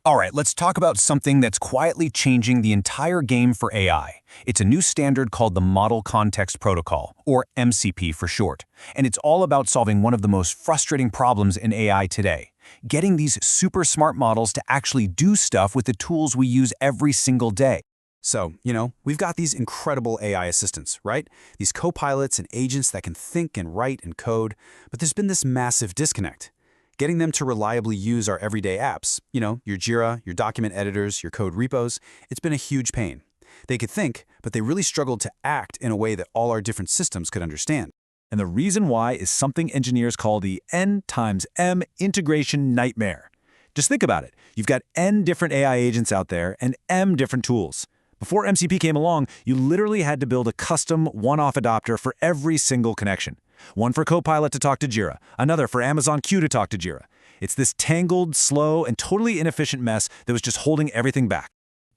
All right, let's talk about something that's quietly changing the entire game for AI. It's a new standard called the Model Context Protocol, or MCP for short. And it's all about solving one of the most frustrating problems in AI today: getting these super smart models to actually do stuff with the tools we use every single day. So, we've got these incredible AI assistants, right? These co-pilots and agents that can think and write and code, but there's been this massive disconnect. Getting them to reliably use our everyday apps, your Jira, your document editors, your code repos, it's been a huge pain. They could think, but they really struggled to act in a way that all our different systems could understand. And the reason why is something engineers call the N times M integration nightmare. Just think about it. You've got N different AI agents out there and M different tools. Before MCP came along, you literally had to build a custom one-off adapter for every single connection. One for Copilot to talk to Jira, another for Amazon Q to talk to Jira. It's this tangled, slow, and totally inefficient mess that was just holding everything back.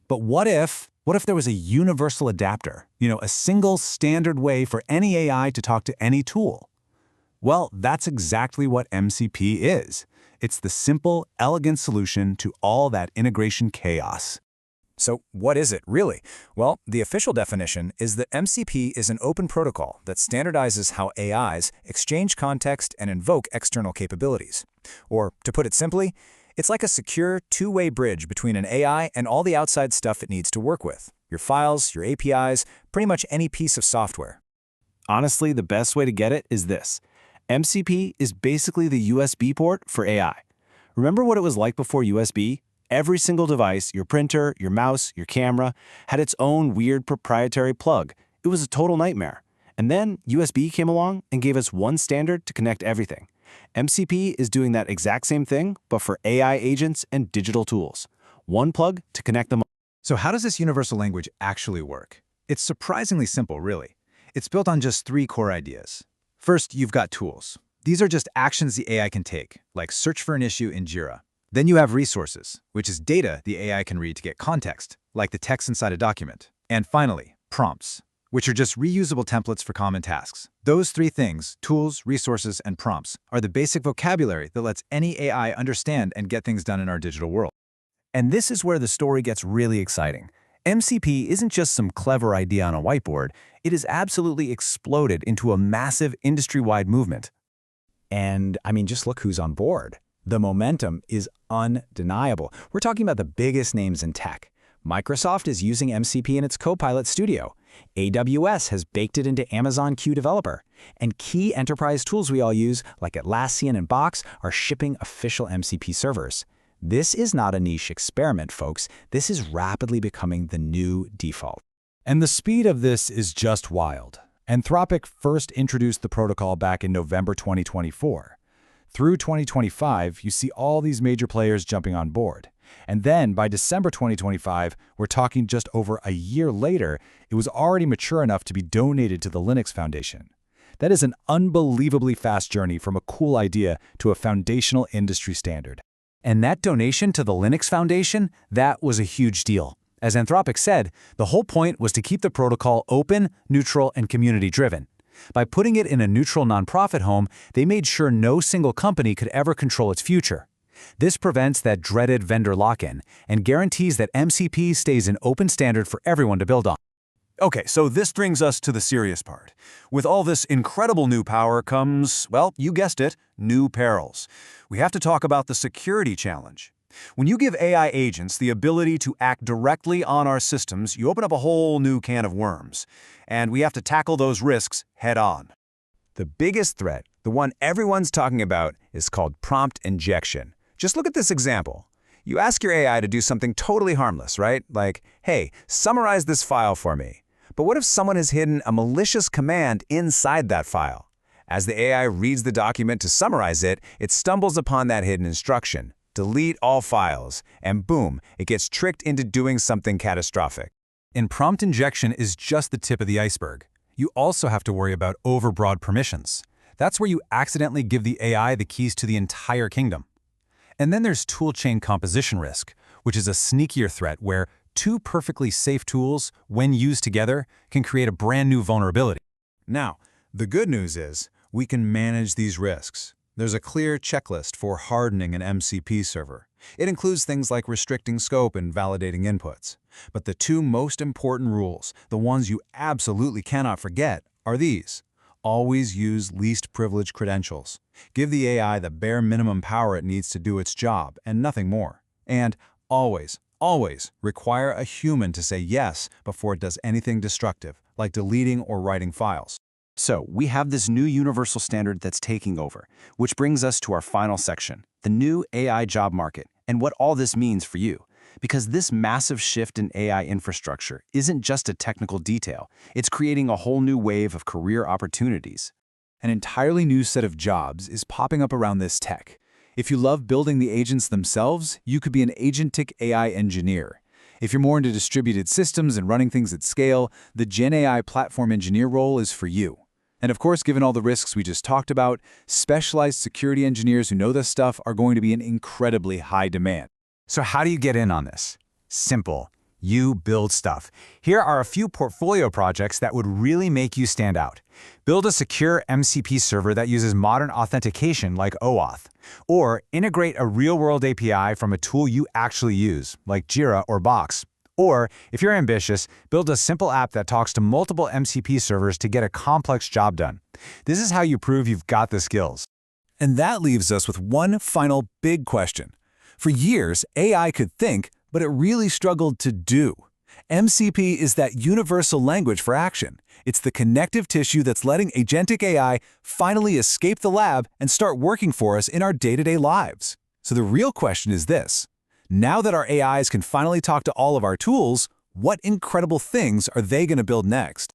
But what if there was a universal adapter? A single standard way for any AI to talk to any tool? Well, that's exactly what MCP is. It's the simple, elegant solution to all that integration chaos. So what is it, really? Well, the official definition is that MCP is an open protocol that standardizes how AIs exchange context and invoke external capabilities. Or, to put it simply, it's like a secure two-way bridge between an AI and all the outside stuff it needs to work with: your files, your APIs, pretty much any piece of software. Honestly, the best way to get it is this. MCP is basically the USB port for AI. Remember what it was like before USB? Every single device, your printer, your mouse, your camera, had its own weird proprietary plug. It was a total nightmare. And then USB came along and gave us one standard to connect everything. MCP is doing that exact same thing, but for AI agents and digital tools. One plug to connect them all. So how does this universal language actually work? It's surprisingly simple, really. It's built on just three core ideas. First, you've got tools. These are just actions the AI can take, like search for an issue in Jira. Then you have resources, which is data the AI can read to get context, like the text inside a document. And finally, prompts, which are just reusable templates for common tasks. Those three things, tools, resources, and prompts, are the basic vocabulary that lets any AI understand and get things done in our digital world. And this is where the story gets really exciting. MCP isn't just some clever idea on a whiteboard. It has absolutely exploded into a massive industry-wide movement. And, just look who's on board. The momentum is undeniable. We're talking about the biggest names in tech. Microsoft is using MCP in its Copilot Studio. AWS has baked it into Amazon Q Developer. And key enterprise tools we all use, like Atlassian and Box, are shipping official MCP servers. This is not a niche experiment, folks. This is rapidly becoming the new default. And the speed of this is just wild. Anthropic first introduced the protocol back in November 2024. Through 2025, you see all these major players jumping on board. And then by December 2025, we're talking just over a year later, it was already mature enough to be donated to the Linux Foundation. That is an unbelievably fast journey from a cool idea to a foundational industry standard. And that donation to the Linux Foundation, that was a huge deal. As Anthropic said, the whole point was to keep the protocol open, neutral, and community-driven. By putting it in a neutral nonprofit home, they made sure no single company could ever control its future. This prevents that dreaded vendor lock-in and guarantees that MCP stays an open standard for everyone to build on. Okay, so this brings us to the serious part. With all this incredible new power comes, well, you guessed it, new perils. We have to talk about the security challenge. When you give AI agents the ability to act directly on our systems, you open up a whole new can of worms. And we have to tackle those risks head-on. The biggest threat, the one everyone's talking about, is called prompt injection. Just look at this example. You ask your AI to do something totally harmless, right? Like, hey, summarize this file for me. But what if someone has hidden a malicious command inside that file? As the AI reads the document to summarize it, it stumbles upon that hidden instruction: delete all files, and boom, it gets tricked into doing something catastrophic. And prompt injection is just the tip of the iceberg. You also have to worry about overbroad permissions. That's where you accidentally give the AI the keys to the entire kingdom. And then there's toolchain composition risk, which is a sneakier threat where two perfectly safe tools, when used together, can create a brand new vulnerability. Now, the good news is we can manage these risks. There's a clear checklist for hardening an MCP server. It includes things like restricting scope and validating inputs. But the two most important rules, the ones you absolutely cannot forget, are these. Always use least privilege credentials. Give the AI the bare minimum power it needs to do its job, and nothing more. And always require a human to say yes before it does anything destructive, like deleting or writing files. So we have this new universal standard that's taking over, which brings us to our final section, the new AI job market, and what all this means for you. Because this massive shift in AI infrastructure isn't just a technical detail, it's creating a whole new wave of career opportunities. An entirely new set of jobs is popping up around this tech. If you love building the agents themselves, you could be an agentic AI engineer. If you're more into distributed systems and running things at scale, the Gen AI platform engineer role is for you. And of course, given all the risks we just talked about, specialized security engineers who know this stuff are going to be in incredibly high demand. So how do you get in on this? Simple. You build stuff. Here are a few portfolio projects that would really make you stand out. Build a secure MCP server that uses modern authentication like OAuth. Or integrate a real-world API from a tool you actually use, like Jira or Box. Or, if you're ambitious, build a simple app that talks to multiple MCP servers to get a complex job done. This is how you prove you've got the skills. And that leaves us with one final big question. For years, AI could think, but it really struggled to do. MCP is that universal language for action. It's the connective tissue that's letting agentic AI finally escape the lab and start working for us in our day-to-day lives. So the real question is this. Now that our AIs can finally talk to all of our tools, what incredible things are they going to build next?